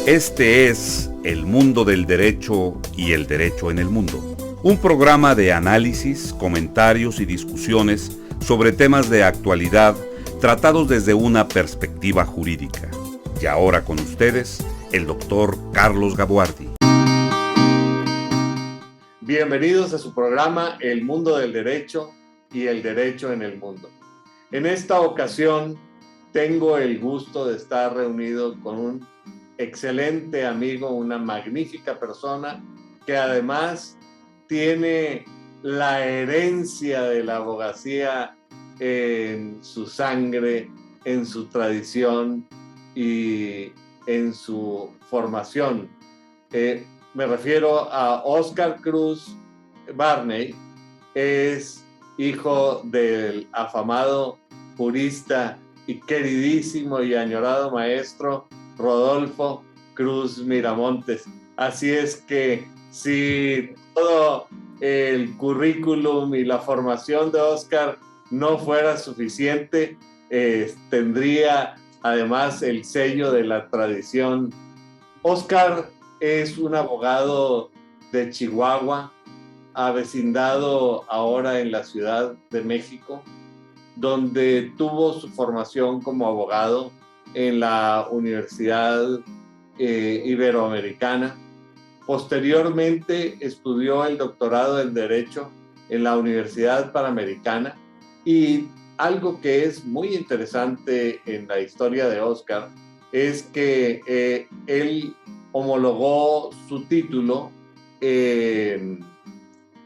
Este es El Mundo del Derecho y el Derecho en el Mundo, un programa de análisis, comentarios y discusiones sobre temas de actualidad tratados desde una perspectiva jurídica. Y ahora con ustedes, el doctor Carlos Gabuardi. Bienvenidos a su programa El Mundo del Derecho y el Derecho en el Mundo. En esta ocasión tengo el gusto de estar reunido con un excelente amigo, una magnífica persona que además tiene la herencia de la abogacía en su sangre, en su tradición y en su formación. Me refiero a Óscar Cruz Barney. Es hijo del afamado jurista y queridísimo y añorado maestro Rodolfo Cruz Miramontes. Así es que si todo el currículum y la formación de Óscar no fuera suficiente, tendría además el sello de la tradición. Óscar es un abogado de Chihuahua, avecindado ahora en la Ciudad de México, donde tuvo su formación como abogado en la Universidad Iberoamericana. Posteriormente estudió el doctorado en Derecho en la Universidad Panamericana, y algo que es muy interesante en la historia de Óscar es que él homologó su título en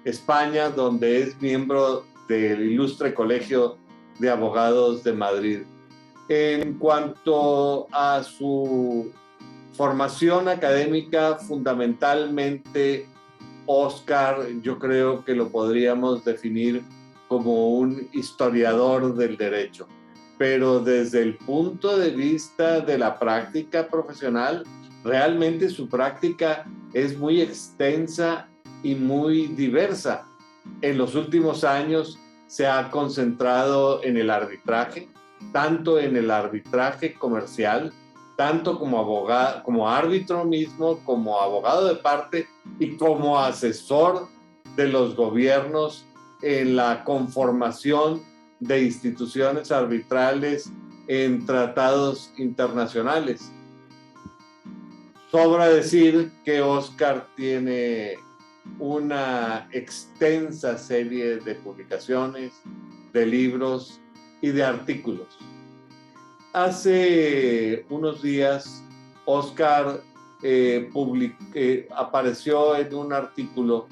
España, donde es miembro del Ilustre Colegio de Abogados de Madrid. En cuanto a su formación académica, fundamentalmente Óscar, yo creo que lo podríamos definir como un historiador del derecho, pero desde el punto de vista de la práctica profesional, realmente su práctica es muy extensa y muy diversa. En los últimos años se ha concentrado en el arbitraje, tanto en el arbitraje comercial, tanto como abogado, como árbitro mismo, como abogado de parte y como asesor de los gobiernos en la conformación de instituciones arbitrales en tratados internacionales. Sobra decir que Óscar tiene una extensa serie de publicaciones, de libros y de artículos. Hace unos días, Óscar apareció en un artículo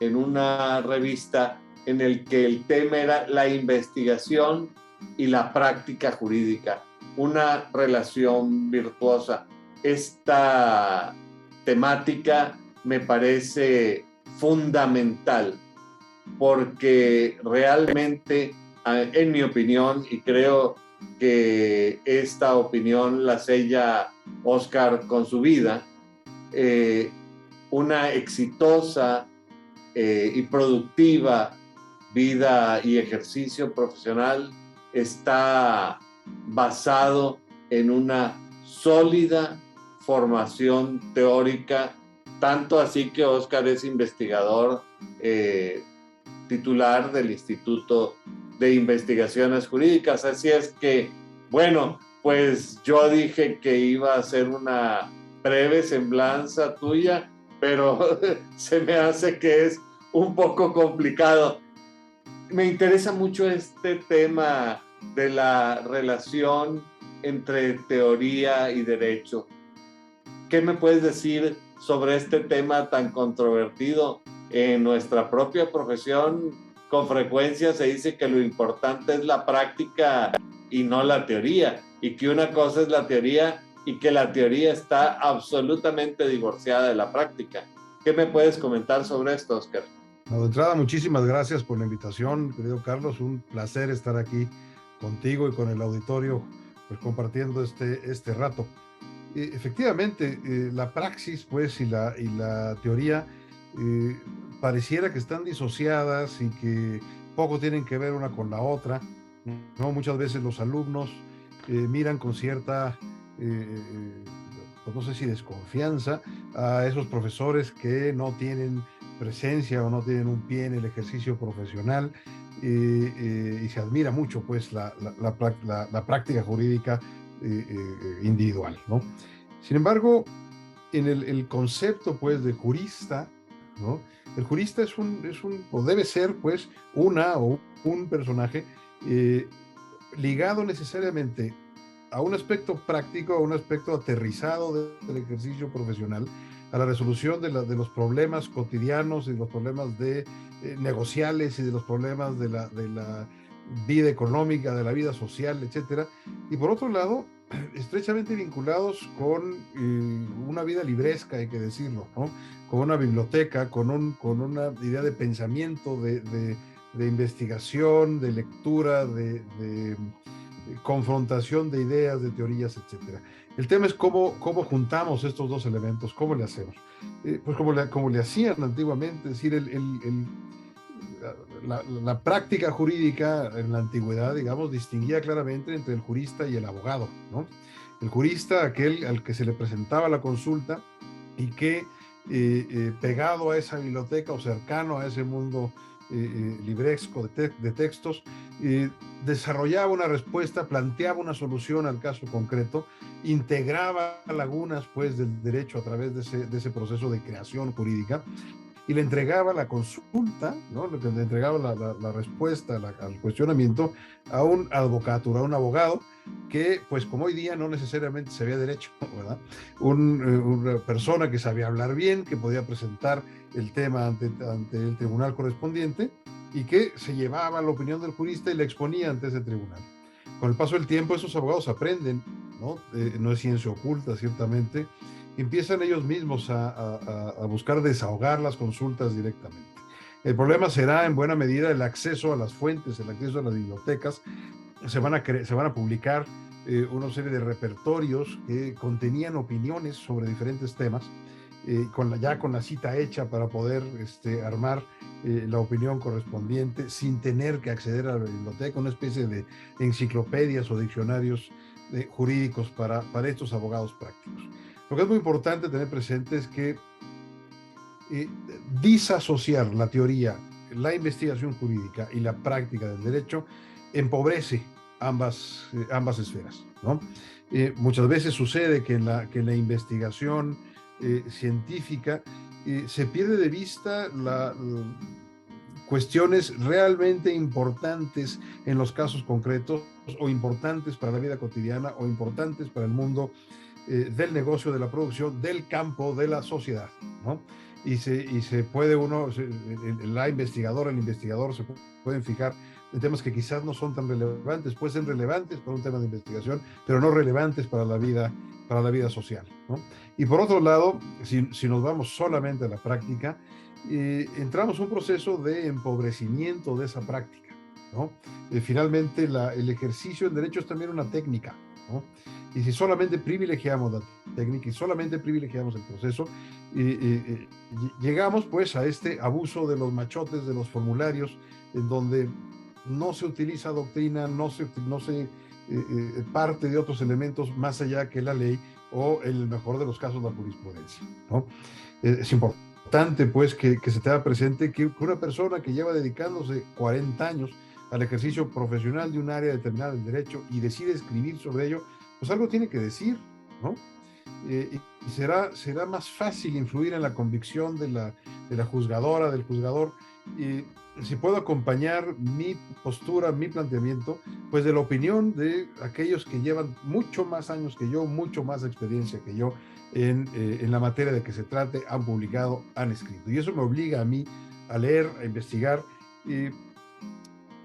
en una revista en el que el tema era la investigación y la práctica jurídica, una relación virtuosa. Esta temática me parece fundamental porque realmente, en mi opinión, y creo que esta opinión la sella Óscar con su vida, una exitosa y productiva vida y ejercicio profesional está basado en una sólida formación teórica, tanto así que Óscar es investigador titular del Instituto de Investigaciones Jurídicas. Así es que, bueno, pues yo dije que iba a hacer una breve semblanza tuya, pero se me hace que es un poco complicado. Me interesa mucho este tema de la relación entre teoría y derecho. ¿Qué me puedes decir sobre este tema tan controvertido? En nuestra propia profesión, con frecuencia se dice que lo importante es la práctica y no la teoría, y que una cosa es la teoría y que la teoría está absolutamente divorciada de la práctica. ¿Qué me puedes comentar sobre esto, Óscar? De entrada, muchísimas gracias por la invitación, querido Carlos. Un placer estar aquí contigo y con el auditorio, pues, compartiendo este rato. Efectivamente, la praxis, pues, y la teoría pareciera que están disociadas y que poco tienen que ver una con la otra, ¿no? Muchas veces los alumnos miran con cierta pues no sé si desconfianza, a esos profesores que no tienen presencia o no tienen un pie en el ejercicio profesional, y se admira mucho pues la práctica jurídica individual, ¿no? Sin embargo, en el concepto pues de jurista, ¿no? El jurista o debe ser pues una o un personaje ligado necesariamente a un aspecto práctico, a un aspecto aterrizado del ejercicio profesional, a la resolución de los problemas cotidianos y de los problemas negociales y de los problemas de la vida económica, de la vida social, etcétera. Y por otro lado, estrechamente vinculados con una vida libresca, hay que decirlo, ¿no? Con una biblioteca, con una idea de pensamiento, de investigación, de lectura, de confrontación de ideas, de teorías, etcétera. El tema es cómo juntamos estos dos elementos, cómo le hacemos. Pues como le hacían antiguamente, es decir, la práctica jurídica en la antigüedad, digamos, distinguía claramente entre el jurista y el abogado, ¿no? El jurista, aquel al que se le presentaba la consulta y que pegado a esa biblioteca o cercano a ese mundo libresco de textos, desarrollaba una respuesta, planteaba una solución al caso concreto, integraba lagunas pues del derecho a través de ese proceso de creación jurídica y le entregaba la consulta, ¿no? Le entregaba la respuesta al cuestionamiento a un advocatura, a un abogado que, pues como hoy día no necesariamente sabía derecho, ¿verdad? Una persona que sabía hablar bien, que podía presentar el tema ante el tribunal correspondiente y que se llevaba la opinión del jurista y la exponía ante ese tribunal. Con el paso del tiempo esos abogados aprenden, ¿no? No es ciencia oculta, ciertamente. Empiezan ellos mismos a buscar desahogar las consultas directamente. El problema será en buena medida el acceso a las fuentes, el acceso a las bibliotecas. Se van a publicar una serie de repertorios que contenían opiniones sobre diferentes temas, con la cita hecha para poder armar la opinión correspondiente sin tener que acceder a la biblioteca, una especie de enciclopedias o diccionarios jurídicos para estos abogados prácticos. Lo que es muy importante tener presente es que disasociar la teoría, la investigación jurídica y la práctica del derecho empobrece ambas esferas, ¿no? Muchas veces sucede que en la investigación científica se pierde de vista cuestiones realmente importantes en los casos concretos o importantes para la vida cotidiana o importantes para el mundo del negocio, de la producción, del campo, de la sociedad, ¿no? Y se puede el investigador se pueden fijar en temas que quizás no son tan relevantes, pueden ser relevantes para un tema de investigación, pero no relevantes para la vida social, ¿no? Y por otro lado, si nos vamos solamente a la práctica, entramos en un proceso de empobrecimiento de esa práctica, ¿no? Finalmente, el ejercicio del derecho es también una técnica, ¿no? Y si solamente privilegiamos la técnica y solamente privilegiamos el proceso, llegamos pues a este abuso de los machotes, de los formularios, en donde no se utiliza doctrina, no se parte de otros elementos más allá que la ley o, en el mejor de los casos, la jurisprudencia, ¿no? Es importante pues que se tenga presente que una persona que lleva dedicándose 40 años al ejercicio profesional de un área determinada del derecho y decide escribir sobre ello, pues algo tiene que decir, ¿no? Y será más fácil influir en la convicción de la juzgadora, del juzgador, si puedo acompañar mi postura, mi planteamiento, pues de la opinión de aquellos que llevan mucho más años que yo, mucho más experiencia que yo en la materia de que se trate, han publicado, han escrito. Y eso me obliga a mí a leer, a investigar.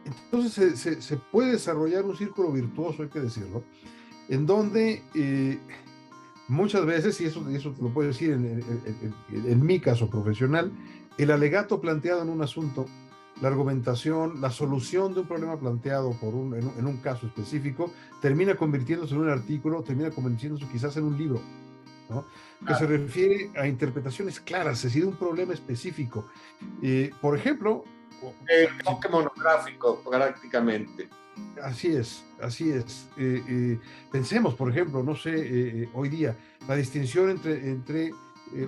Entonces se puede desarrollar un círculo virtuoso, hay que decirlo, en donde muchas veces, y eso te lo puedo decir en mi caso profesional, el alegato planteado en un asunto, la argumentación, la solución de un problema planteado en un caso específico, termina convirtiéndose en un artículo, termina convirtiéndose quizás en un libro, ¿no? Que se refiere a interpretaciones claras, es decir, de un problema específico. Por ejemplo, enfoque monográfico prácticamente. Así es, así es. Pensemos, por ejemplo, no sé, hoy día, la distinción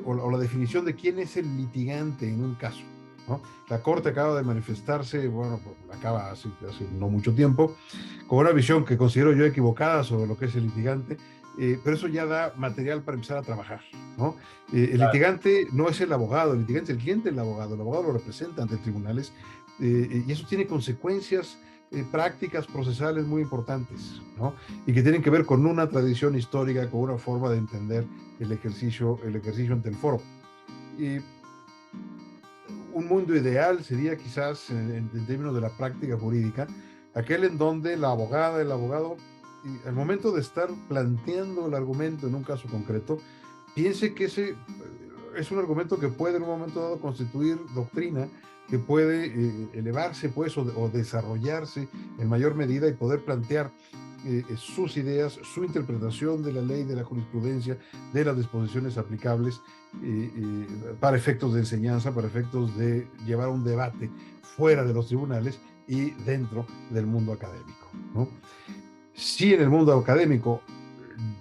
o la definición de quién es el litigante en un caso, ¿no? La Corte acaba de manifestarse, bueno, acaba hace no mucho tiempo, con una visión que considero yo equivocada sobre lo que es el litigante, pero eso ya da material para empezar a trabajar, ¿no? El litigante no es el abogado, el litigante es el cliente del abogado, el abogado lo representa ante tribunales, y eso tiene consecuencias prácticas procesales muy importantes, ¿no? Y que tienen que ver con una tradición histórica, con una forma de entender el ejercicio ante el foro. Y un mundo ideal sería quizás, en términos de la práctica jurídica, aquel en donde la abogada, el abogado, al momento de estar planteando el argumento en un caso concreto, piense que ese es un argumento que puede en un momento dado constituir doctrina, que puede elevarse pues o desarrollarse en mayor medida y poder plantear sus ideas, su interpretación de la ley, de la jurisprudencia, de las disposiciones aplicables para efectos de enseñanza, para efectos de llevar un debate fuera de los tribunales y dentro del mundo académico, ¿no? Si en el mundo académico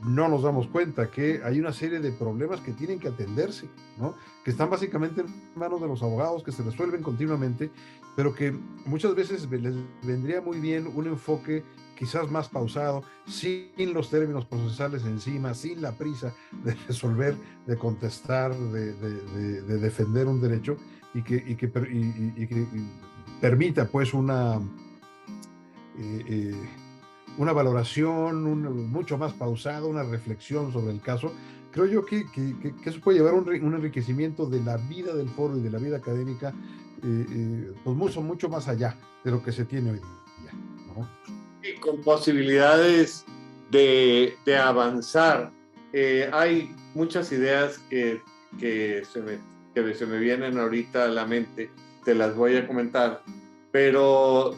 no nos damos cuenta que hay una serie de problemas que tienen que atenderse, ¿no? Que están básicamente en manos de los abogados, que se resuelven continuamente, pero que muchas veces les vendría muy bien un enfoque quizás más pausado, sin los términos procesales encima, sin la prisa de resolver, de contestar, de defender un derecho y que permita pues una valoración mucho más pausada, una reflexión sobre el caso. Creo yo que eso puede llevar un enriquecimiento de la vida del foro y de la vida académica, pues mucho más allá de lo que se tiene hoy día, ¿no? Y con posibilidades de avanzar. Hay muchas ideas que se me vienen ahorita a la mente, te las voy a comentar, pero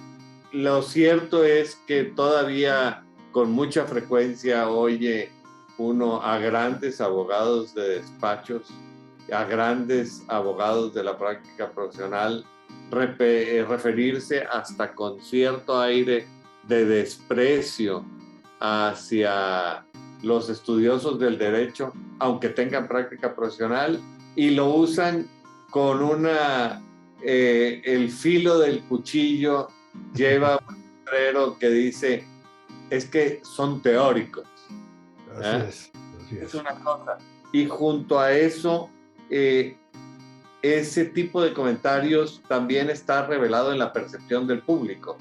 lo cierto es que todavía con mucha frecuencia oye uno a grandes abogados de despachos, a grandes abogados de la práctica profesional referirse hasta con cierto aire de desprecio hacia los estudiosos del derecho, aunque tengan práctica profesional, y lo usan con el filo del cuchillo lleva un letrero que dice, es que son teóricos. Así Es una cosa. Y junto a eso, ese tipo de comentarios también está revelado en la percepción del público.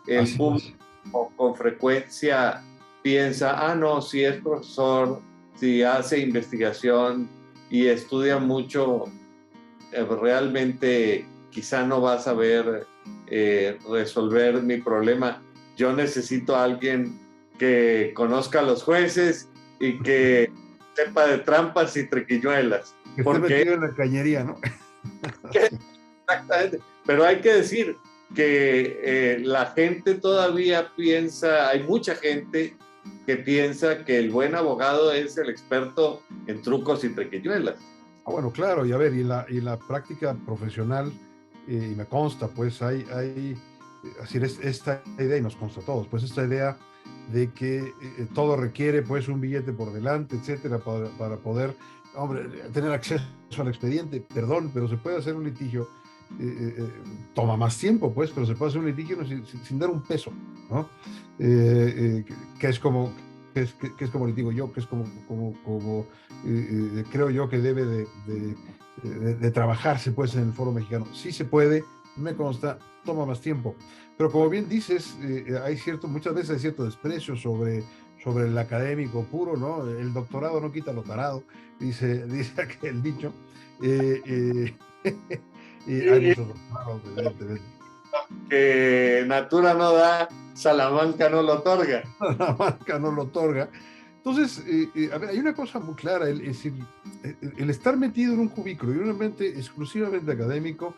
El público con frecuencia piensa, no, si es profesor, si hace investigación y estudia mucho, realmente quizá no va a saber resolver mi problema. Yo necesito a alguien que conozca a los jueces y que sepa de trampas y triquiñuelas. Que esté metido en la cañería, ¿no? Exactamente. Pero hay que decir que la gente todavía piensa, hay mucha gente que piensa que el buen abogado es el experto en trucos y triquiñuelas. Bueno, claro, y a ver, y la práctica profesional, y me consta, pues hay así es esta idea, y nos consta a todos, pues esta idea de que todo requiere pues un billete por delante, etcétera, para poder, hombre, tener acceso al expediente. Perdón, pero se puede hacer un litigio, toma más tiempo, pues, pero se puede hacer un litigio sin dar un peso, ¿no? Que es como les digo yo, que es como creo yo que debe de trabajarse pues en el foro mexicano. Sí se puede, me consta, toma más tiempo, pero como bien dices, muchas veces hay cierto desprecio sobre el académico puro, ¿no? El doctorado no quita lo tarado, dice aquel dicho. Y hay muchos doctorados, evidentemente. Que Natura no da, Salamanca no lo otorga. Salamanca no lo otorga. Entonces, a ver, hay una cosa muy clara, es decir, el estar metido en un cubículo y en un ambiente exclusivamente académico,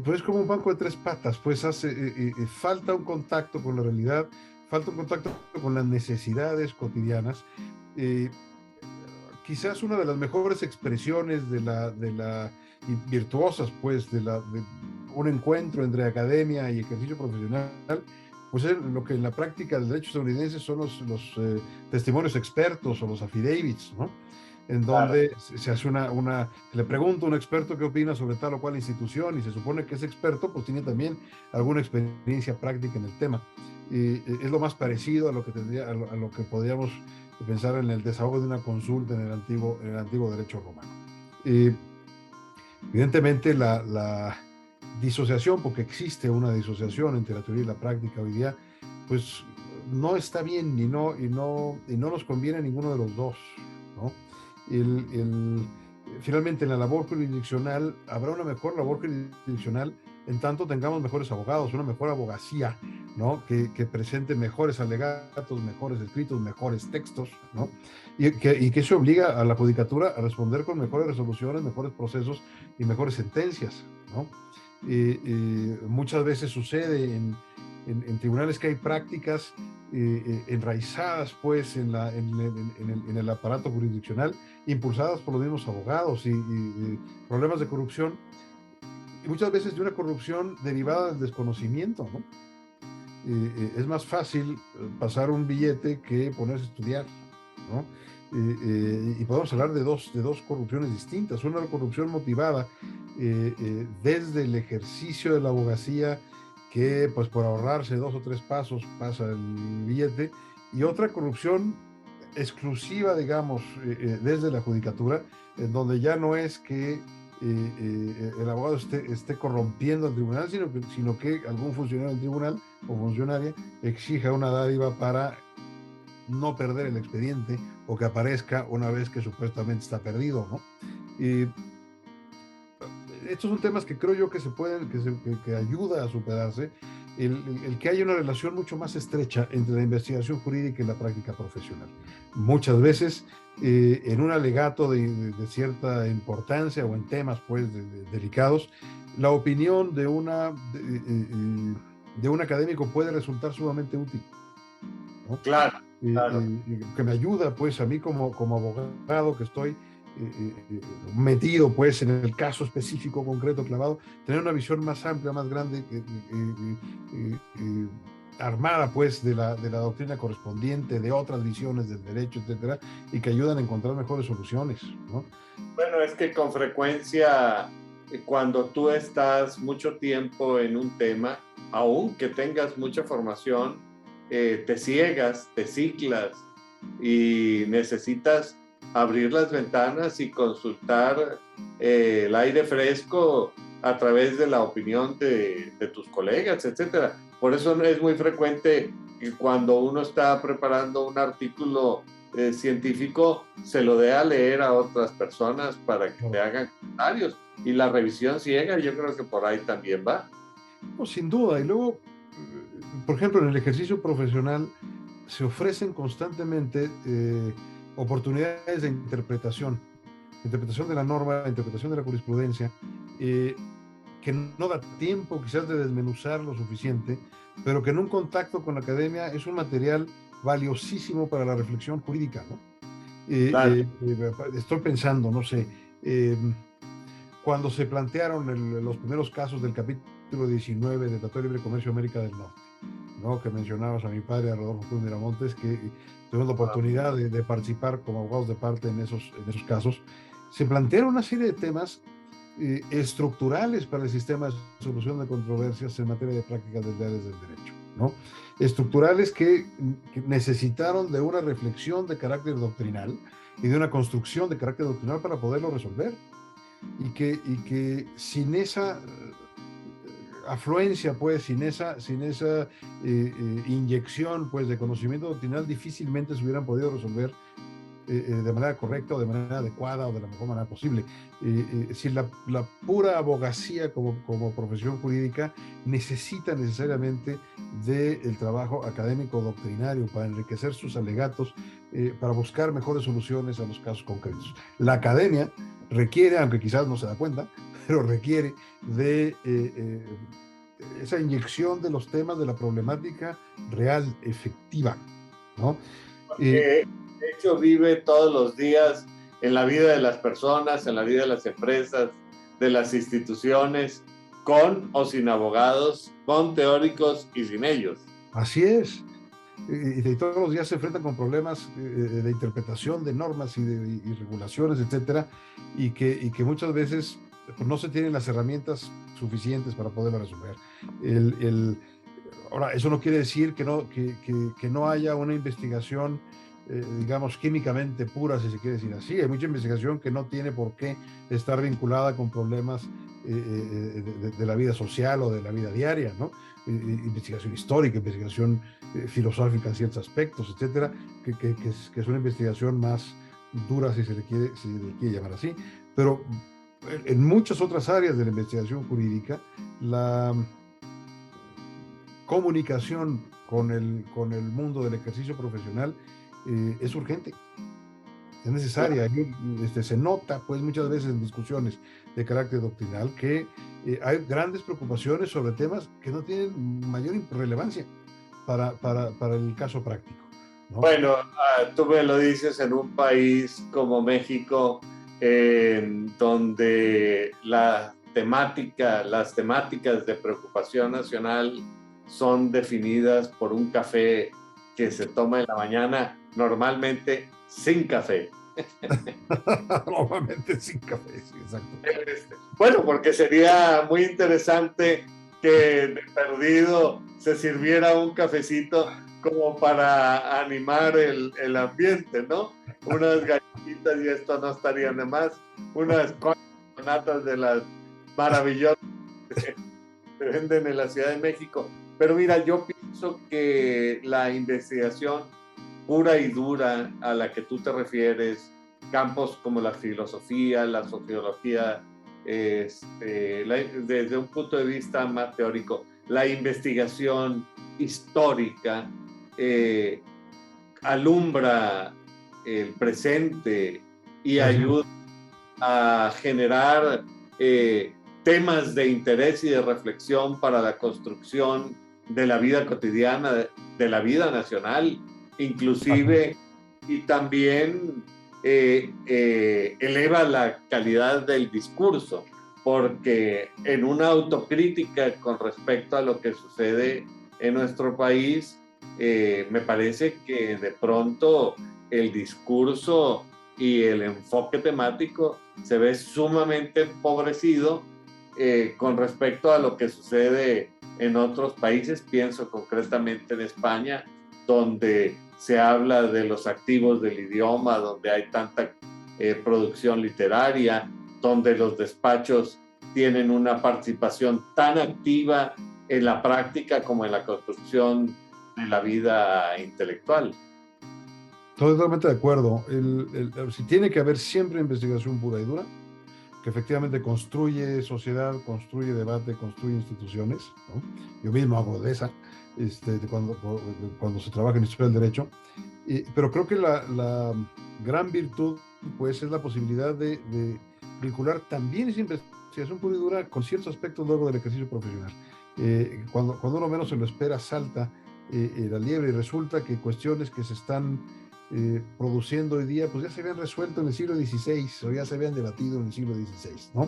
pues es como un banco de tres patas, pues falta un contacto con la realidad, falta un contacto con las necesidades cotidianas. Quizás una de las mejores expresiones y virtuosas, pues, de un encuentro entre academia y ejercicio profesional pues es lo que en la práctica del derecho estadounidense son los testimonios expertos o los affidavits, ¿no? En Claro. donde se hace le pregunta a un experto qué opina sobre tal o cual institución y se supone que ese experto pues tiene también alguna experiencia práctica en el tema. Es lo más parecido a lo que tendría, a lo que podríamos pensar en el desahogo de una consulta en el antiguo derecho romano. Evidentemente la disociación, porque existe una disociación entre la teoría y la práctica hoy día, pues no está bien y no nos conviene a ninguno de los dos, ¿no? Finalmente, en la labor jurisdiccional habrá una mejor labor jurisdiccional en tanto tengamos mejores abogados, una mejor abogacía, ¿no? Que presente mejores alegatos, mejores escritos, mejores textos, ¿no? Y que eso obliga a la judicatura a responder con mejores resoluciones, mejores procesos y mejores sentencias, ¿no? Muchas veces sucede en tribunales que hay prácticas enraizadas pues en el aparato jurisdiccional, impulsadas por los mismos abogados y problemas de corrupción, y muchas veces de una corrupción derivada del desconocimiento, ¿no? Es más fácil pasar un billete que ponerse a estudiar, ¿no? Y podemos hablar de dos corrupciones distintas. Una corrupción motivada desde el ejercicio de la abogacía, que pues por ahorrarse 2 o 3 pasos pasa el billete, y otra corrupción exclusiva, digamos, desde la judicatura, en donde ya no es que el abogado esté corrompiendo al tribunal, sino que algún funcionario del tribunal o funcionaria exija una dádiva para no perder el expediente o que aparezca una vez que supuestamente está perdido, ¿no? Estos son temas que creo yo que se pueden, que ayuda a superarse, el que haya una relación mucho más estrecha entre la investigación jurídica y la práctica profesional. Muchas veces en un alegato de cierta importancia o en temas pues delicados, la opinión de un académico puede resultar sumamente útil, ¿no? Claro, claro. Que me ayuda pues a mí como abogado que estoy metido pues en el caso específico, concreto, clavado, tener una visión más amplia, más grande, armada pues de la doctrina correspondiente, de otras visiones del derecho, etcétera, y que ayudan a encontrar mejores soluciones, ¿no? Bueno, es que con frecuencia cuando tú estás mucho tiempo en un tema, aunque tengas mucha formación, te ciegas, te ciclas y necesitas abrir las ventanas y consultar el aire fresco a través de la opinión de tus colegas, etcétera. Por eso es muy frecuente que cuando uno está preparando un artículo científico, se lo dé a leer a otras personas para que te hagan comentarios. Y la revisión ciega, yo creo que por ahí también va. No, sin duda. Y luego, por ejemplo, en el ejercicio profesional se ofrecen constantemente oportunidades de interpretación de la norma, interpretación de la jurisprudencia, que no da tiempo quizás de desmenuzar lo suficiente, pero que en un contacto con la academia es un material valiosísimo para la reflexión jurídica, ¿no? Claro. Estoy pensando, no sé, cuando se plantearon los primeros casos del capítulo 19 del Tratado de Libre Comercio de América del Norte, ¿no? Que mencionabas a mi padre, a Rodolfo Cruz Miramontes, que tuvimos la oportunidad de participar como abogados de parte en esos casos. Se plantearon una serie de temas estructurales para el sistema de solución de controversias en materia de prácticas desleales del derecho, ¿no? Estructurales que necesitaron de una reflexión de carácter doctrinal y de una construcción de carácter doctrinal para poderlo resolver, y que sin esa afluencia, pues, sin esa inyección, pues, de conocimiento doctrinal, difícilmente se hubieran podido resolver de manera correcta o de manera adecuada o de la mejor manera posible. Si la pura abogacía como profesión jurídica necesita necesariamente del trabajo académico doctrinario para enriquecer sus alegatos, para buscar mejores soluciones a los casos concretos. La academia requiere, aunque quizás no se da cuenta, pero requiere de esa inyección de los temas de la problemática real, efectiva, ¿no? De hecho, vive todos los días en la vida de las personas, en la vida de las empresas, de las instituciones, con o sin abogados, con teóricos y sin ellos. Así es. Y todos los días se enfrentan con problemas de interpretación de normas y regulaciones, etcétera, y que muchas veces pues, no se tienen las herramientas suficientes para poderlo resolver. El, el, Ahora, eso no quiere decir que no haya una investigación, digamos, químicamente pura, si se quiere decir así. Hay mucha investigación que no tiene por qué estar vinculada con problemas de la vida social o de la vida diaria, ¿no? Investigación histórica, investigación filosófica en ciertos aspectos, etcétera, que es una investigación más dura, si se le quiere llamar así. Pero en muchas otras áreas de la investigación jurídica, la comunicación con el mundo del ejercicio profesional es urgente, es necesaria. Se nota, pues, muchas veces en discusiones de carácter doctrinal que hay grandes preocupaciones sobre temas que no tienen mayor relevancia para el caso práctico, ¿no? Bueno, tú me lo dices en un país como México, donde las temáticas de preocupación nacional son definidas por un café que se toma en la mañana, normalmente sin café. Normalmente sin café, sí, exacto. Bueno, porque sería muy interesante que de perdido se sirviera un cafecito como para animar el ambiente, ¿no? Unas galletitas y esto no estarían de más, unas natas de las maravillosas que se venden en la Ciudad de México. Pero mira, yo pienso que la investigación pura y dura a la que tú te refieres, campos como la filosofía, la sociología, desde un punto de vista más teórico, la investigación histórica alumbra el presente y ayuda a generar temas de interés y de reflexión para la construcción de la vida cotidiana, de la vida nacional, inclusive, y también eleva la calidad del discurso, porque en una autocrítica con respecto a lo que sucede en nuestro país, me parece que de pronto el discurso y el enfoque temático se ve sumamente empobrecido con respecto a lo que sucede en otros países. Pienso concretamente en España, donde se habla de los activos del idioma, donde hay tanta producción literaria, donde los despachos tienen una participación tan activa en la práctica como en la construcción de la vida intelectual. Totalmente de acuerdo. Si tiene que haber siempre investigación pura y dura, que efectivamente construye sociedad, construye debate, construye instituciones, ¿no? Yo mismo hago de esa, cuando se trabaja en historia del derecho, pero creo que la gran virtud, pues, es la posibilidad de vincular también esa investigación pura y dura con ciertos aspectos luego del ejercicio profesional. Cuando uno menos se lo espera, salta la liebre y resulta que cuestiones que se están produciendo hoy día, pues ya se habían resuelto en el siglo XVI o ya se habían debatido en el siglo XVI, ¿no?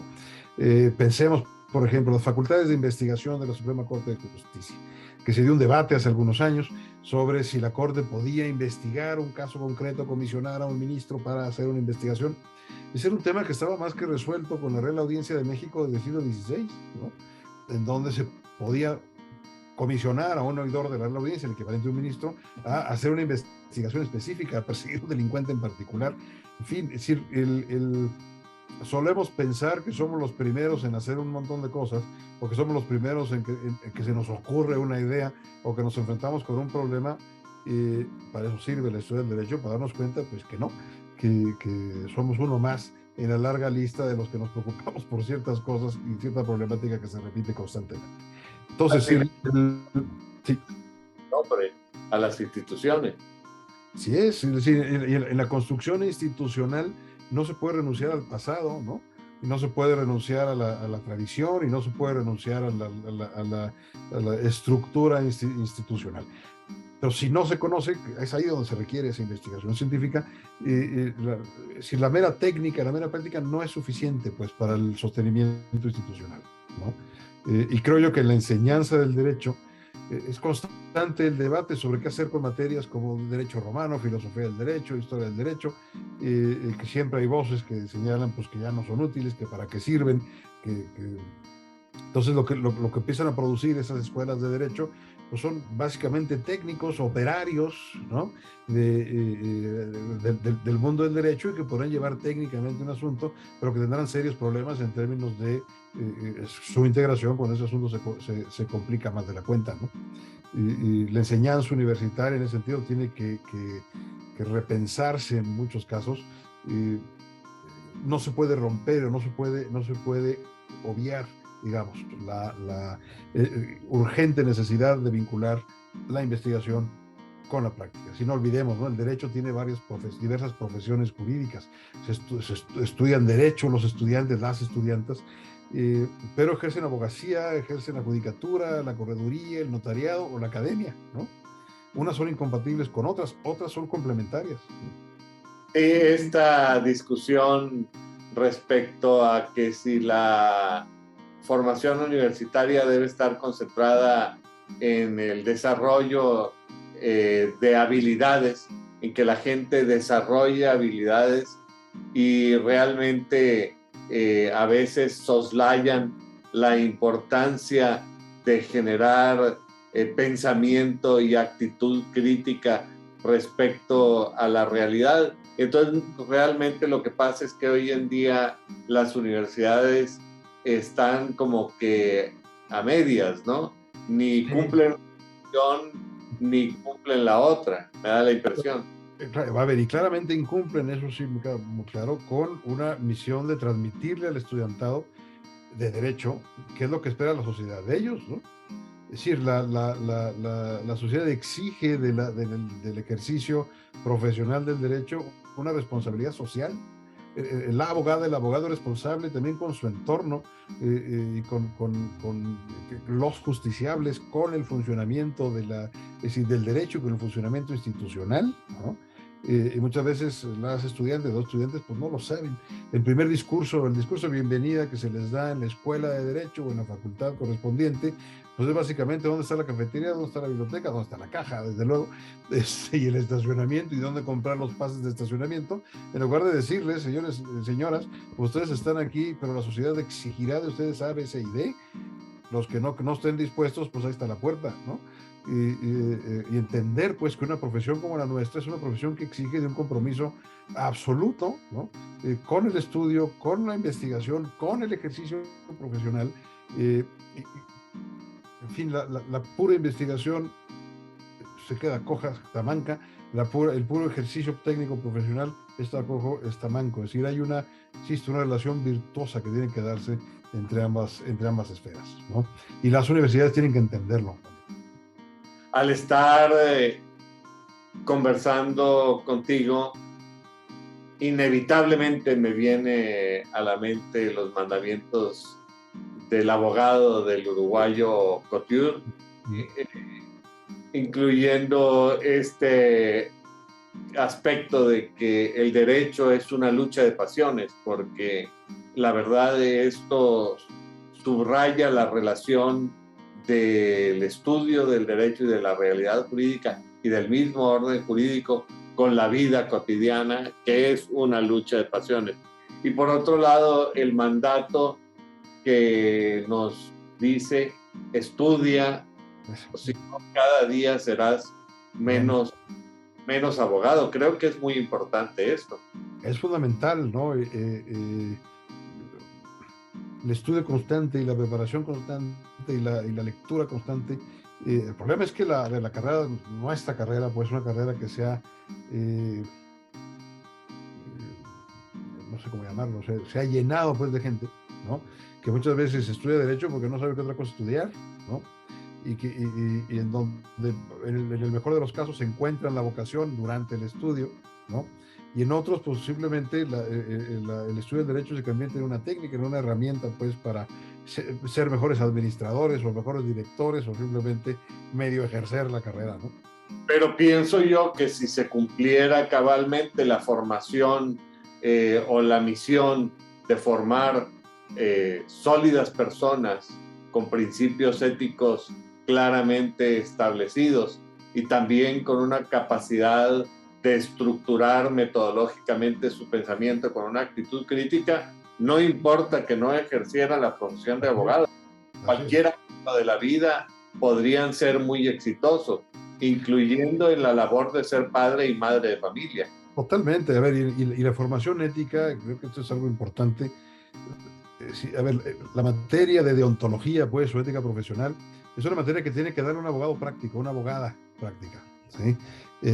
Pensemos, por ejemplo, las facultades de investigación de la Suprema Corte de Justicia, que se dio un debate hace algunos años sobre si la Corte podía investigar un caso concreto, comisionar a un ministro para hacer una investigación. Ese era un tema que estaba más que resuelto con la Real Audiencia de México del siglo XVI, ¿no? En donde se podía comisionar a un oidor de la Real Audiencia, el equivalente de un ministro, a hacer una investigación específica, a perseguir a un delincuente en particular. En fin, es decir, solemos pensar que somos los primeros en hacer un montón de cosas, o que somos los primeros en que se nos ocurre una idea, o que nos enfrentamos con un problema. Para eso sirve la historia del derecho, para darnos cuenta, pues, que no, que somos uno más en la larga lista de los que nos preocupamos por ciertas cosas y cierta problemática que se repite constantemente. Entonces, sí. No, pero a las instituciones. Sí, es decir, en la construcción institucional no se puede renunciar al pasado, ¿no? Y no se puede renunciar a la tradición y no se puede renunciar a la estructura institucional. Pero si no se conoce, es ahí donde se requiere esa investigación científica. Si la mera técnica, la mera práctica no es suficiente, pues, para el sostenimiento institucional, ¿no? Y creo yo que en la enseñanza del derecho Es constante el debate sobre qué hacer con materias como derecho romano, filosofía del derecho, historia del derecho, que siempre hay voces que señalan pues, que ya no son útiles, que para qué sirven, que entonces lo que empiezan a producir esas escuelas de derecho pues son básicamente técnicos, operarios, ¿no? Del mundo del derecho y que podrán llevar técnicamente un asunto, pero que tendrán serios problemas en términos de su integración cuando ese asunto se complica más de la cuenta, ¿no? Y la enseñanza universitaria en ese sentido tiene que repensarse en muchos casos. No se puede romper o no se puede obviar, digamos, la urgente necesidad de vincular la investigación con la práctica. Si no olvidemos, ¿no? El derecho tiene diversas profesiones jurídicas. Se estudian derecho los estudiantes, las estudiantes, pero ejercen abogacía, ejercen la judicatura, la correduría, el notariado o la academia, ¿no? Unas son incompatibles con otras son complementarias. Esta discusión respecto a que si la formación universitaria debe estar concentrada en el desarrollo de habilidades, en que la gente desarrolle habilidades y realmente a veces soslayan la importancia de generar pensamiento y actitud crítica respecto a la realidad. Entonces, realmente lo que pasa es que hoy en día las universidades están como que a medias, ¿no? Ni cumplen ni cumplen la otra, me da la impresión. A ver, y claramente incumplen, eso sí me queda muy claro, con una misión de transmitirle al estudiantado de derecho qué es lo que espera la sociedad de ellos, ¿no? Es decir, la sociedad exige del ejercicio profesional del derecho una responsabilidad social. La abogada, el abogado responsable también con su entorno y con los justiciables, con el funcionamiento es decir, del derecho y con el funcionamiento institucional, ¿no? Y muchas veces los estudiantes, pues no lo saben. El discurso de bienvenida que se les da en la escuela de derecho o en la facultad correspondiente, pues es básicamente dónde está la cafetería, dónde está la biblioteca, dónde está la caja, desde luego, y el estacionamiento y dónde comprar los pases de estacionamiento, en lugar de decirles, señores, señoras, ustedes están aquí, pero la sociedad exigirá de ustedes A, B, C y D. Los que no estén dispuestos, pues ahí está la puerta, ¿no? Y entender pues que una profesión como la nuestra es una profesión que exige de un compromiso absoluto, ¿no? Con el estudio, con la investigación, con el ejercicio profesional. En fin, la pura investigación se queda coja, está manca. El puro ejercicio técnico profesional está cojo, está manco. Es decir, existe una relación virtuosa que tiene que darse entre ambas esferas, ¿no? Y las universidades tienen que entenderlo. Al estar conversando contigo, inevitablemente me viene a la mente los mandamientos del abogado del uruguayo Couture, incluyendo este aspecto de que el derecho es una lucha de pasiones, porque la verdad de esto subraya la relación del estudio del derecho y de la realidad jurídica y del mismo orden jurídico con la vida cotidiana, que es una lucha de pasiones. Y por otro lado, el mandato que nos dice, estudia, o si no, cada día serás menos abogado. Creo que es muy importante esto. Es fundamental, ¿no? El estudio constante y la preparación constante y la lectura constante. El problema es que la carrera, nuestra carrera, pues una carrera que sea, no sé cómo llamarlo, se ha llenado pues de gente, ¿no? Que muchas veces estudia derecho porque no sabe qué otra cosa estudiar, ¿no? Y en donde, en el mejor de los casos, se encuentran la vocación durante el estudio, ¿no? Y en otros, pues simplemente el estudio del derecho se convierte en una técnica, en una herramienta, pues, para ser mejores administradores o mejores directores o simplemente medio ejercer la carrera, ¿no? Pero pienso yo que si se cumpliera cabalmente la formación o la misión de formar sólidas personas con principios éticos claramente establecidos y también con una capacidad de estructurar metodológicamente su pensamiento con una actitud crítica, no importa que no ejerciera la profesión de abogado. Cualquier ámbito de la vida podrían ser muy exitosos, incluyendo en la labor de ser padre y madre de familia. Totalmente. A ver, y la formación ética, creo que esto es algo importante. Sí, a ver, la materia de deontología, pues, o ética profesional, es una materia que tiene que dar un abogado práctico, una abogada práctica, ¿sí?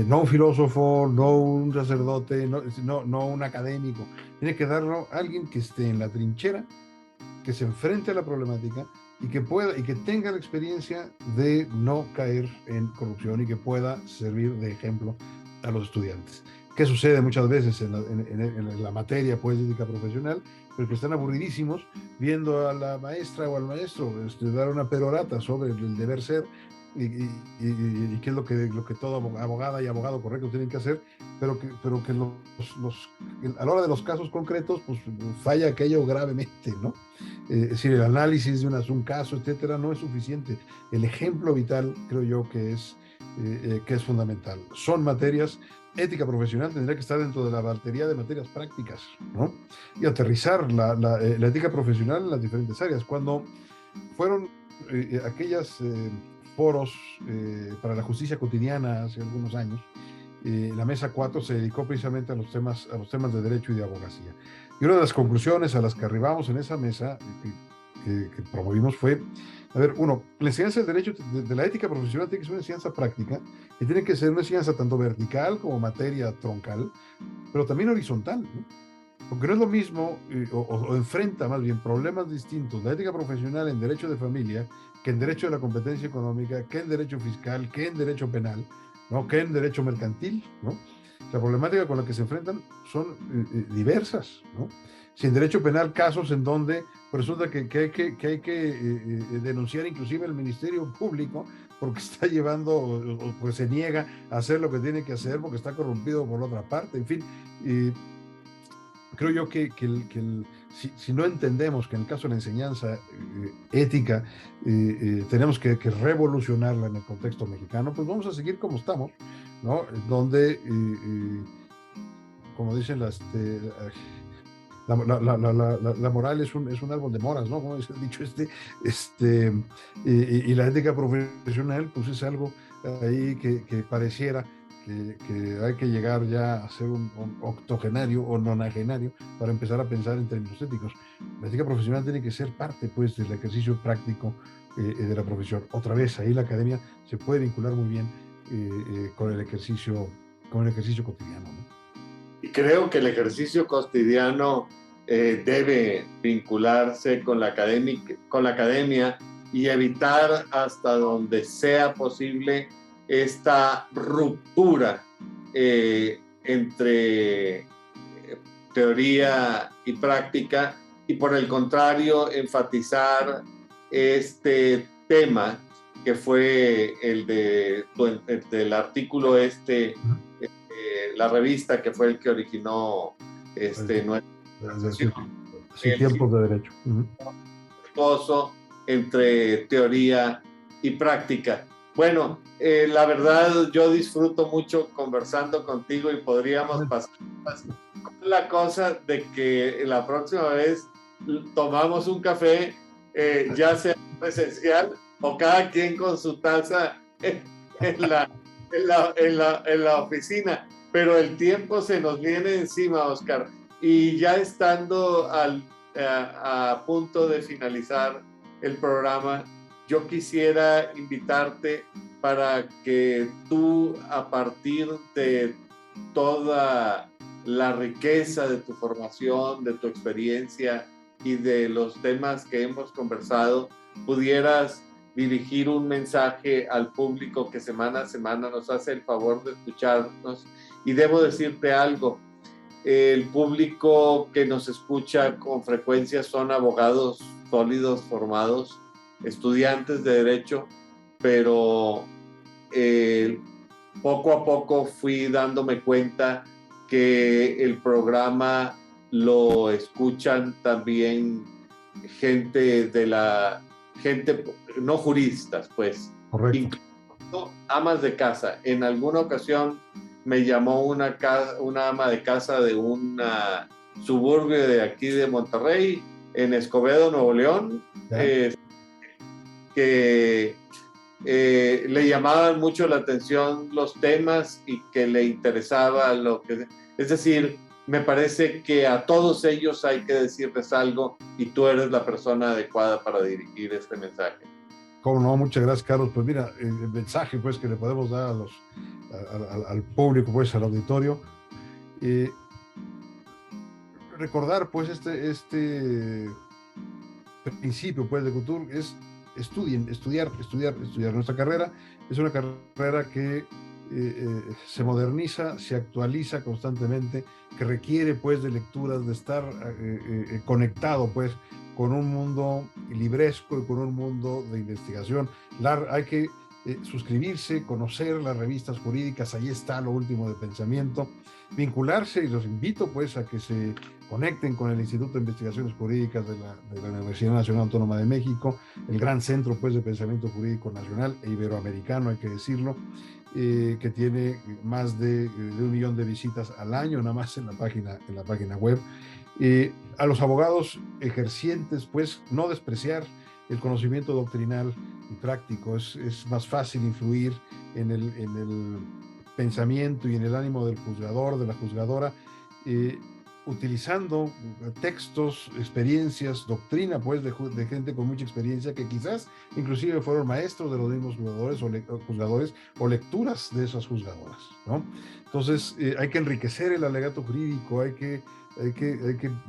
No un filósofo, no un sacerdote, no un académico. Tiene que darlo alguien que esté en la trinchera, que se enfrente a la problemática y que pueda y que tenga la experiencia de no caer en corrupción y que pueda servir de ejemplo a los estudiantes. ¿Qué sucede muchas veces en la materia, pues, de ética profesional? Pues que están aburridísimos viendo a la maestra o al maestro dar una perorata sobre el deber ser y qué es lo que todo abogada y abogado correcto tienen que hacer, pero que a la hora de los casos concretos, pues falla aquello gravemente, ¿no? Es decir, el análisis de un caso, etcétera, no es suficiente. El ejemplo vital, creo yo, que es fundamental. Son materias. Ética profesional tendría que estar dentro de la batería de materias prácticas, ¿no? Y aterrizar la ética profesional en las diferentes áreas. Cuando fueron aquellos foros para la justicia cotidiana hace algunos años, la Mesa 4 se dedicó precisamente a los temas de derecho y de abogacía. Y una de las conclusiones a las que arribamos en esa mesa que promovimos fue, a ver, uno, la enseñanza del derecho, de la ética profesional tiene que ser una enseñanza práctica, y tiene que ser una enseñanza tanto vertical como materia troncal, pero también horizontal, ¿no? Porque no es lo mismo, o enfrenta más bien problemas distintos, la ética profesional en derecho de familia, que en derecho de la competencia económica, que en derecho fiscal, que en derecho penal, ¿no? Que en derecho mercantil, ¿no? La problemática con la que se enfrentan son diversas, ¿no? Si en derecho penal, casos en donde resulta que hay que denunciar inclusive al Ministerio Público porque está llevando, o pues se niega a hacer lo que tiene que hacer porque está corrompido por otra parte, en fin. Creo yo que si no entendemos que en el caso de la enseñanza ética tenemos que revolucionarla en el contexto mexicano, pues vamos a seguir como estamos, ¿no? Donde, como dicen la moral es un árbol de moras, ¿no? Como dice el dicho y la ética profesional, pues es algo ahí que pareciera que hay que llegar ya a ser un octogenario o nonagenario para empezar a pensar en términos éticos. La ética profesional tiene que ser parte, pues, del ejercicio práctico de la profesión. Otra vez, ahí la academia se puede vincular muy bien con el ejercicio cotidiano, ¿no? Y creo que el ejercicio cotidiano debe vincularse con la academia y evitar hasta donde sea posible esta ruptura entre teoría y práctica, y por el contrario enfatizar este tema que fue el del artículo la revista que fue el que originó tiempos de derecho. Entre teoría y práctica. Bueno, la verdad yo disfruto mucho conversando contigo y podríamos pasar con la cosa de que la próxima vez tomamos un café, ya sea presencial o cada quien con su taza en la oficina, pero el tiempo se nos viene encima, Oscar, y ya estando a punto de finalizar el programa, yo quisiera invitarte para que tú, a partir de toda la riqueza de tu formación, de tu experiencia y de los temas que hemos conversado, pudieras dirigir un mensaje al público que semana a semana nos hace el favor de escucharnos. Y debo decirte algo, el público que nos escucha con frecuencia son abogados sólidos, formados, estudiantes de derecho, pero poco a poco fui dándome cuenta que el programa lo escuchan también gente no juristas, pues, Correcto. Incluso amas de casa. En alguna ocasión me llamó una ama de casa de un suburbio de aquí de Monterrey, en Escobedo, Nuevo León, que le llamaban mucho la atención los temas y que le interesaba lo que... Es decir, me parece que a todos ellos hay que decirles algo y tú eres la persona adecuada para dirigir este mensaje. Cómo no, muchas gracias, Carlos. Pues mira, el mensaje pues que le podemos dar al público, pues al auditorio, recordar pues este principio pues de Couture es estudiar. Nuestra carrera es una carrera que se moderniza, se actualiza constantemente, que requiere pues de lecturas, de estar conectado pues con un mundo libresco y con un mundo de investigación. Hay que suscribirse, conocer las revistas jurídicas, ahí está lo último de pensamiento, vincularse, y los invito pues a que se conecten con el Instituto de Investigaciones Jurídicas de la Universidad Nacional Autónoma de México, el gran centro pues de pensamiento jurídico nacional e iberoamericano, hay que decirlo, que tiene más de 1 millón de visitas al año, nada más en la página web. A los abogados ejercientes, pues no despreciar el conocimiento doctrinal y práctico. Es más fácil influir en el pensamiento y en el ánimo del juzgador, de la juzgadora, utilizando textos, experiencias, doctrina, pues, de gente con mucha experiencia que quizás inclusive fueron maestros de los mismos juzgadores o lecturas de esas juzgadoras, ¿no? Entonces, hay que enriquecer el alegato jurídico, hay que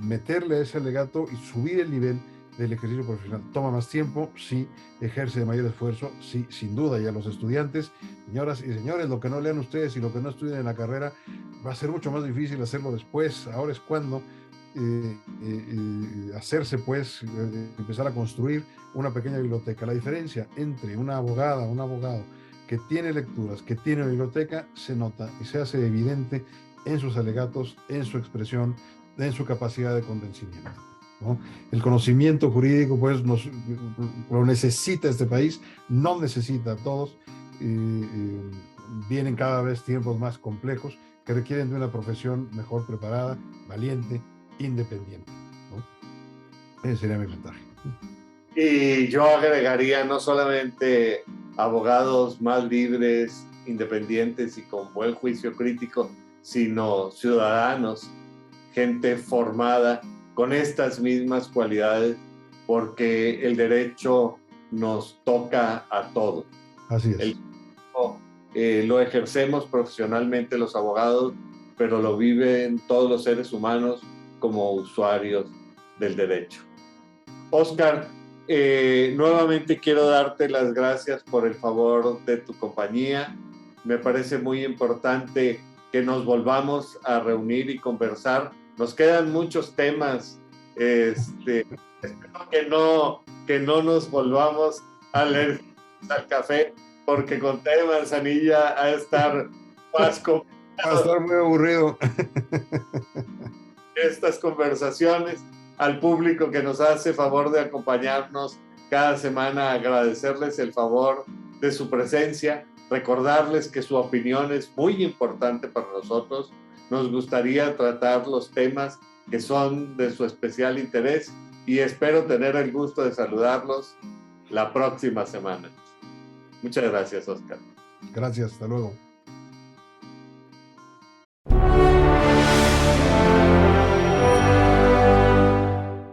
meterle a ese alegato y subir el nivel del ejercicio profesional. Toma más tiempo, sí, ejerce de mayor esfuerzo, sí, sin duda. Y a los estudiantes, señoras y señores, lo que no lean ustedes y lo que no estudien en la carrera, va a ser mucho más difícil hacerlo después. Ahora es cuando hacerse, pues, empezar a construir una pequeña biblioteca. La diferencia entre una abogada, un abogado que tiene lecturas, que tiene biblioteca, se nota y se hace evidente en sus alegatos, en su expresión, en su capacidad de convencimiento, ¿no? El conocimiento jurídico pues lo necesita este país, no necesita a todos. Vienen cada vez tiempos más complejos que requieren de una profesión mejor preparada, valiente, independiente, ¿no? Ese sería mi mensaje. Y yo agregaría no solamente abogados más libres, independientes y con buen juicio crítico, sino ciudadanos, gente formada con estas mismas cualidades, porque el derecho nos toca a todos. Así es. Lo ejercemos profesionalmente los abogados, pero lo viven todos los seres humanos como usuarios del derecho. Oscar, nuevamente quiero darte las gracias por el favor de tu compañía. Me parece muy importante que nos volvamos a reunir y conversar. Nos quedan muchos temas. Espero que no nos volvamos a leer al café, porque con té de manzanilla a estar más complicado. Va a estar muy aburrido. Estas conversaciones, al público que nos hace favor de acompañarnos cada semana, agradecerles el favor de su presencia, recordarles que su opinión es muy importante para nosotros. Nos gustaría tratar los temas que son de su especial interés y espero tener el gusto de saludarlos la próxima semana. Muchas gracias, Oscar. Gracias, hasta luego.